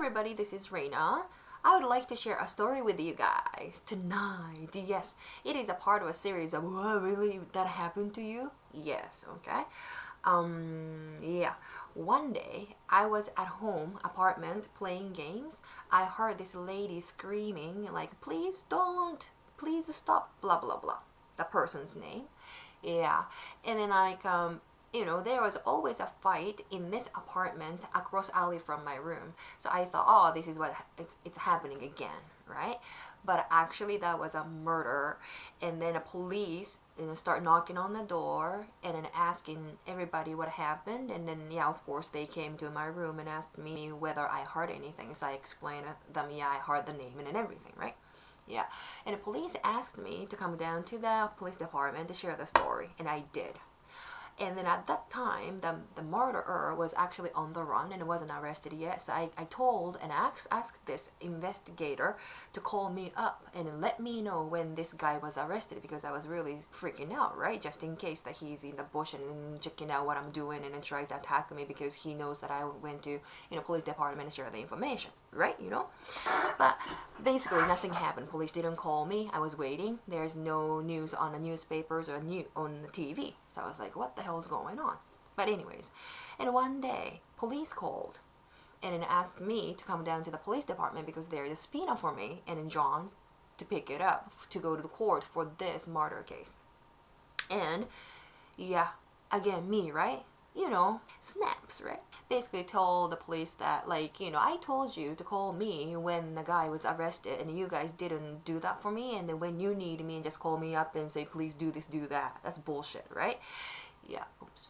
everybody, this is Reina. I would like to share a story with you guys tonight. Yes, it is a part of a series of what really that happened to you? Yes, okay. Yeah. One day I was at home apartment playing games. I heard this lady screaming like, please don't, please stop, blah blah blah. The person's name. Yeah. And then there was always a fight in this apartment across alley from my room. So I thought, oh, this is what it's happening again, right? But actually that was a murder. And then the police start knocking on the door and then asking everybody what happened. And then of course they came to my room and asked me whether I heard anything. So I explained to them, I heard the name and everything, right? Yeah. And the police asked me to come down to the police department to share the story, and I did. And then at that time, the murderer was actually on the run and wasn't arrested yet. So I told and asked this investigator to call me up and let me know when this guy was arrested, because I was really freaking out, right? Just in case that he's in the bush and checking out what I'm doing and then try to attack me because he knows that I went to police department to share the information, right? But basically nothing happened. Police didn't call me. I was waiting. There's no news on the newspapers or on the TV. So I was like, what the hell is going on? But anyways, and one day police called and then asked me to come down to the police department because there's a subpoena for me and then John to pick it up to go to the court for this murder case. And again, me, right? Snaps, right? Basically told the police that I told you to call me when the guy was arrested and you guys didn't do that for me, and then when you need me and just call me up and say please do this, do that. That's bullshit, right? Yeah, oops.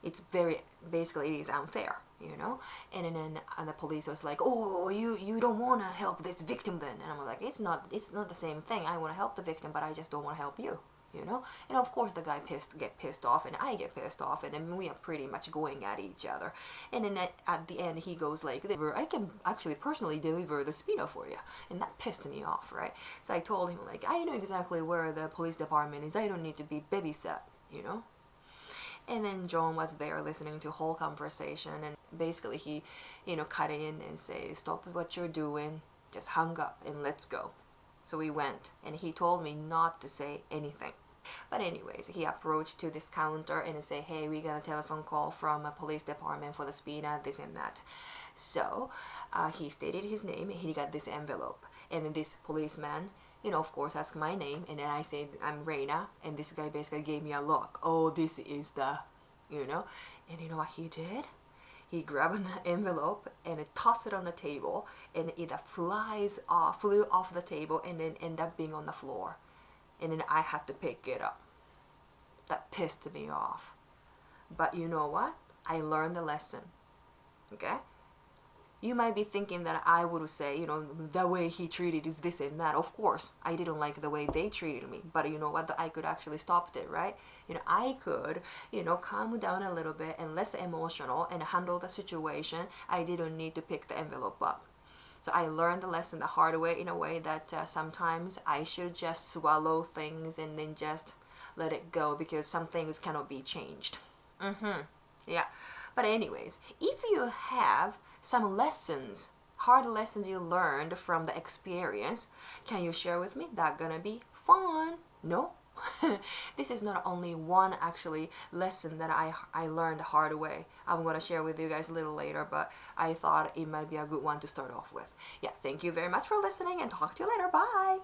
It's basically it is unfair, and then the police was like, oh, you don't want to help this victim then, and I'm like, it's not the same thing. I want to help the victim, but I just don't want to help you. And of course the guy get pissed off and I get pissed off, and then we are pretty much going at each other. And then at the end he goes like, I can actually personally deliver the subpoena for you, and that pissed me off, right? So I told him I know exactly where the police department is. I don't need to be babysat, And then John was there listening to whole conversation, and basically he cut in and say, stop what you're doing, just hung up and let's go. So we went, and he told me not to say anything. But anyways, he approached to this counter and say, hey, we got a telephone call from a police department for the subpoena, this and that. So he stated his name, he got this envelope, and then this policeman of course asked my name, and then I said I'm Reina, and this guy basically gave me a look. Oh, this is the and you know what he did? He grabbed the envelope and tossed it on the table, and it flew off the table and then ended up being on the floor. And then I had to pick it up. That pissed me off. But you know what? I learned the lesson. Okay? You might be thinking that I would say, the way he treated is this and that. Of course, I didn't like the way they treated me. But you know what? I could actually stop it, right? I could, calm down a little bit and less emotional and handle the situation. I didn't need to pick the envelope up. So I learned the lesson the hard way, in a way that sometimes I should just swallow things and then just let it go, because some things cannot be changed. Yeah. But anyways, if you have some lessons, hard lessons you learned from the experience, can you share with me? That's gonna be fun. No? This is not only one actually lesson that I learned the hard way. I'm going to share with you guys a little later, but I thought it might be a good one to start off with. Yeah, thank you very much for listening, and talk to you later. Bye!